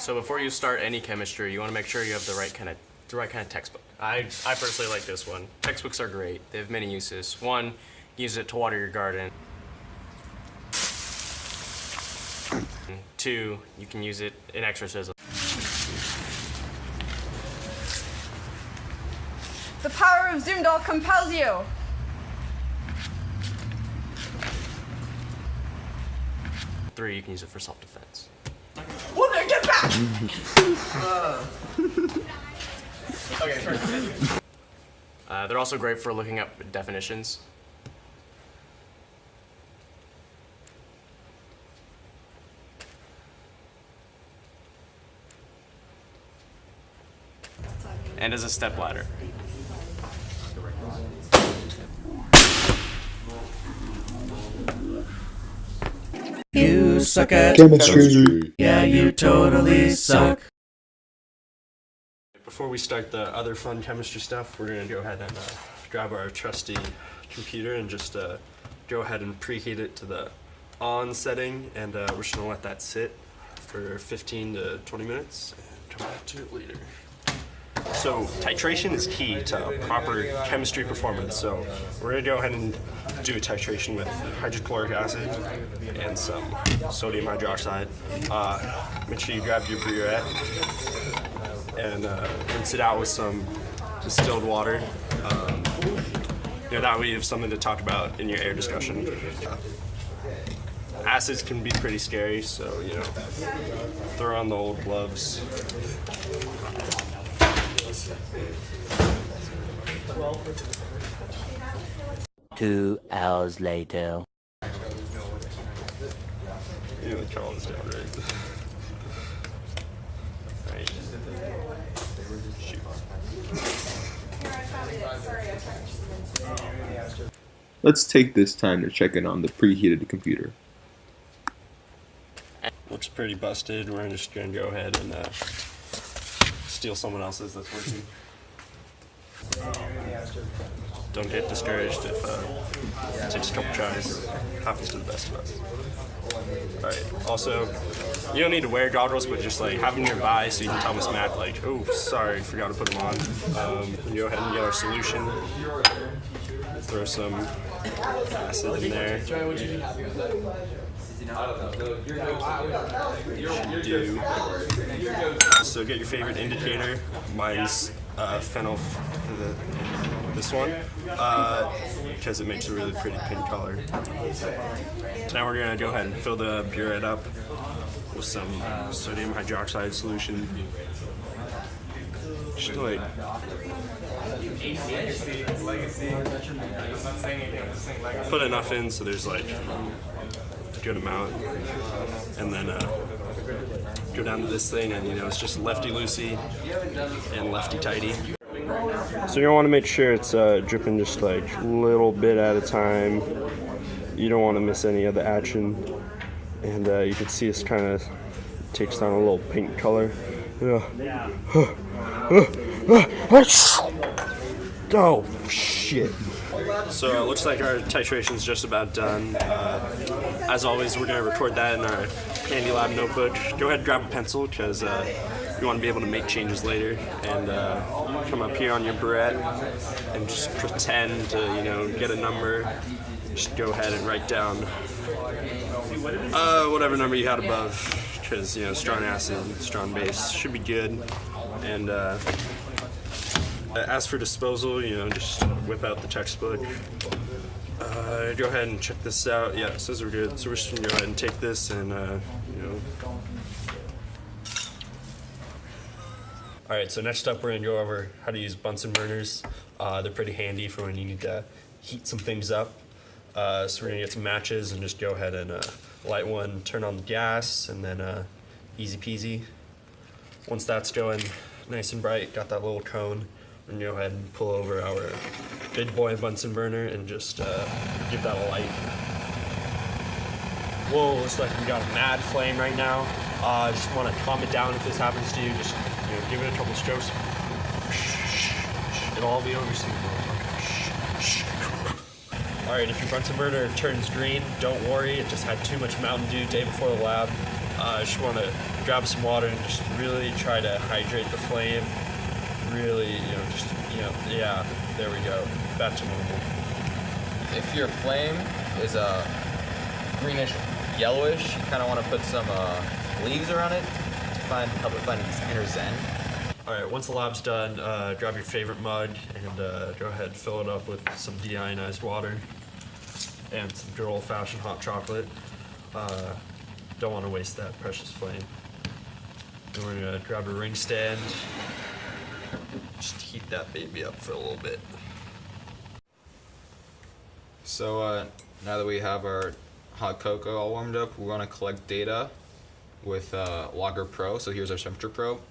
So before you start any chemistry, you want to make sure you have the right kind of textbook. I personally like this one. Textbooks are great. They have many uses. One, use it to water your garden. Two, you can use it in exorcism. The power of Zoomdall compels you. Three, you can use it for self-defense. Well, then get back! Okay, perfect. They're also great for looking up definitions. And as a stepladder. You suck at chemistry. Yeah, you totally suck. Before we start the other fun chemistry stuff, we're going to go ahead and grab our trusty computer and just go ahead and preheat it to the on setting, and we're just going to let that sit for 15 to 20 minutes and come back to it later. So titration is key to proper chemistry performance. So we're going to go ahead and do a titration with hydrochloric acid and some sodium hydroxide. Make sure you grab your burette and rinse it out with some distilled water. That way you have something to talk about in your air discussion. Acids can be pretty scary, so throw on the old gloves. 2 hours later. You know, cut all this down, right? Right. Shoot. Let's take this time to check in on the preheated computer. Looks pretty busted. We're just going to go ahead and steal someone else's that's working. Don't get discouraged if it takes a couple tries. Happens to the best of us. Alright, also, you don't need to wear goggles, but just like have them nearby so you can tell Miss Mac, like, oh, sorry, forgot to put them on. Go ahead and get our solution. Throw some acid in there. Should do. So get your favorite indicator. Mine's phenyl, this one, because it makes a really pretty pink color. So now we're gonna go ahead and fill the burette up with some sodium hydroxide solution. Just like put enough in so there's like a good amount, and then go down to this thing, and it's just lefty loosey and lefty tighty. So you want to make sure it's dripping just like a little bit at a time. You don't want to miss any of the action, and you can see this kind of takes on a little pink color. Yeah. Oh shit. So it looks like our titration's just about done. As always, we're going to record that in our Candy Lab notebook. Go ahead and grab a pencil, because you want to be able to make changes later. And come up here on your burette and just pretend to, get a number. Just go ahead and write down whatever number you had above, because, strong acid, strong base should be good. And as for disposal, just whip out the textbook. Go ahead and check this out. Yeah, it says we're good. So we're just gonna go ahead and take this and, Alright, so next up we're gonna go over how to use Bunsen burners. They're pretty handy for when you need to heat some things up. So we're gonna get some matches and just go ahead and light one, turn on the gas, and then easy peasy. Once that's going nice and bright, got that little cone, we're gonna go ahead and pull over our big boy Bunsen burner and just give that a light. Whoa, looks like we got a mad flame right now. Just want to calm it down if this happens to you. Just give it a couple strokes. It'll all be over soon. Alright, if your Bunsen burner turns green, don't worry. It just had too much Mountain Dew day before the lab. Just want to grab some water and just really try to hydrate the flame. Really, yeah, there we go. Back to normal. If your flame is greenish yellowish, you kind of want to put some leaves around it to help it find its inner zen. Alright, once the lab's done, grab your favorite mug and go ahead and fill it up with some deionized water and some good old-fashioned hot chocolate. Don't want to waste that precious flame. And we're going to grab a ring stand, just heat that baby up for a little bit. So now that we have our hot cocoa all warmed up, we're going to collect data with Logger Pro. So here's our temperature probe.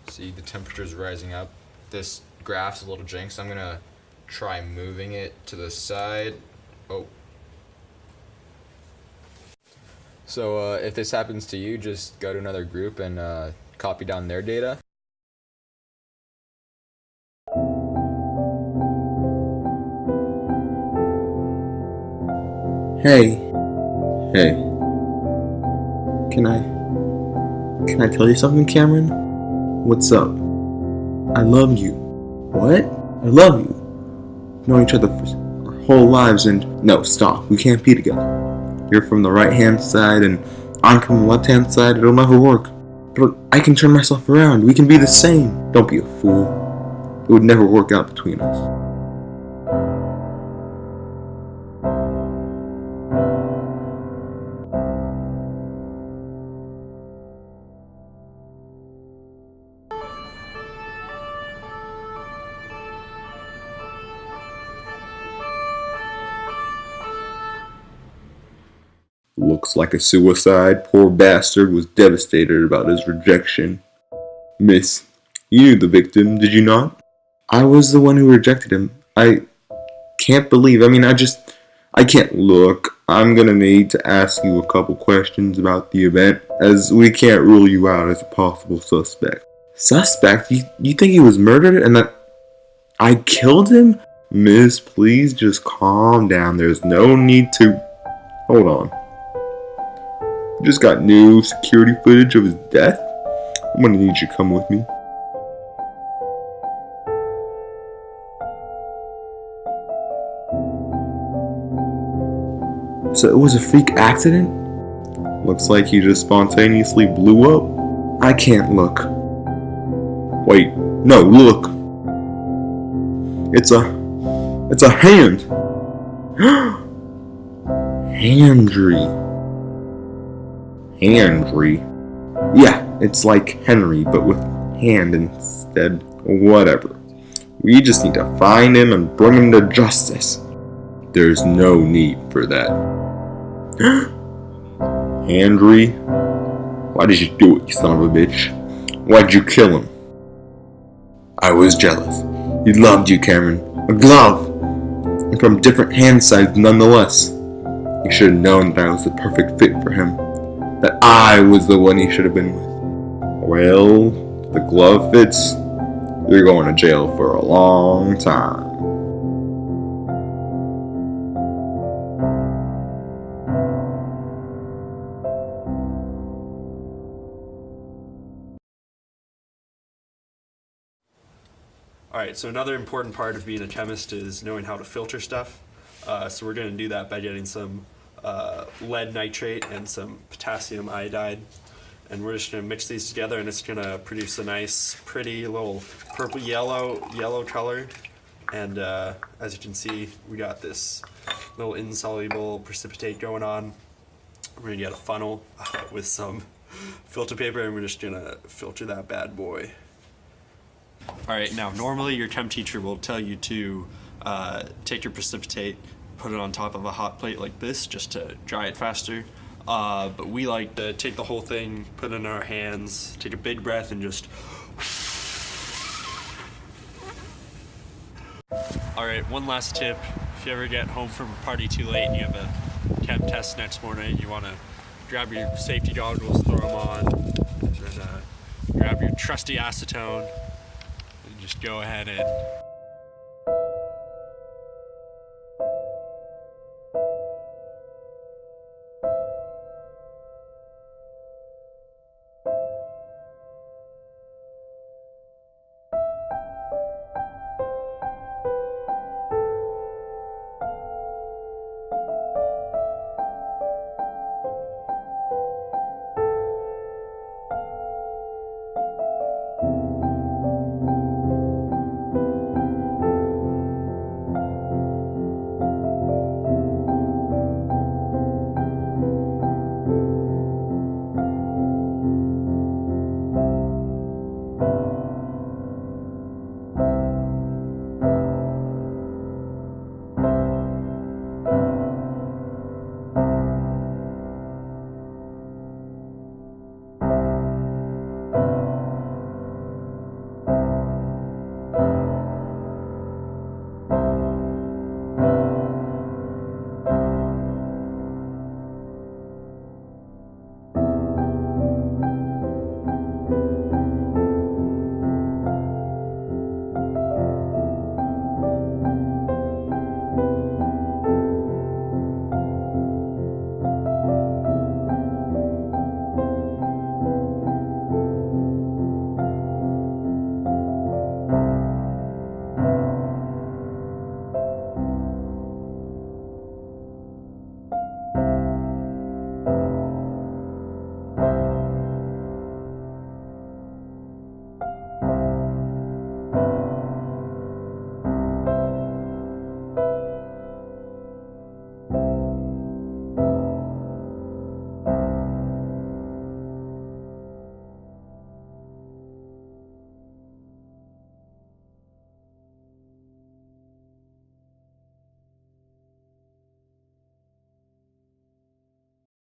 See, the temperature is rising up. This graph's a little jank, so I'm going to try moving it to the side. Oh. So if this happens to you, just go to another group and copy down their data. Hey. Can I tell you something, Cameron? What's up? I love you. What? I love you. We've known each other for our whole lives and... No, stop. We can't be together. You're from the right-hand side and I'm from the left-hand side. It'll never work. But I can turn myself around. We can be the same. Don't be a fool. It would never work out between us. Looks like a suicide. Poor bastard was devastated about his rejection. Miss, you knew the victim, did you not? I was the one who rejected him. I can't believe, I can't look. I'm gonna need to ask you a couple questions about the event, as we can't rule you out as a possible suspect. Suspect? You think he was murdered and that I killed him? Miss, please just calm down. There's no need to... Hold on. Just got new security footage of his death. I'm gonna need you to come with me. So it was a freak accident? Looks like he just spontaneously blew up. I can't look. Wait, no, look. It's a hand. Henry. Yeah, it's like Henry, but with hand instead. Whatever. We just need to find him and bring him to justice. There's no need for that. Henry, why did you do it, you son of a bitch? Why'd you kill him? I was jealous. He loved you, Cameron. A glove! And from different hand sizes nonetheless. You should have known that I was the perfect fit for him. That I was the one he should have been with. Well, the glove fits. You're going to jail for a long time. Alright, so another important part of being a chemist is knowing how to filter stuff. So we're going to do that by getting some lead nitrate and some potassium iodide, and we're just going to mix these together and it's going to produce a nice pretty little purple yellow color. And as you can see, we got this little insoluble precipitate going on. We're going to get a funnel with some filter paper and we're just going to filter that bad boy. Alright, now normally your chem teacher will tell you to take your precipitate, put it on top of a hot plate like this just to dry it faster. But we like to take the whole thing, put it in our hands, take a big breath and just... Alright, one last tip. If you ever get home from a party too late and you have a chem test next morning, you want to grab your safety goggles, throw them on, and then grab your trusty acetone and just go ahead and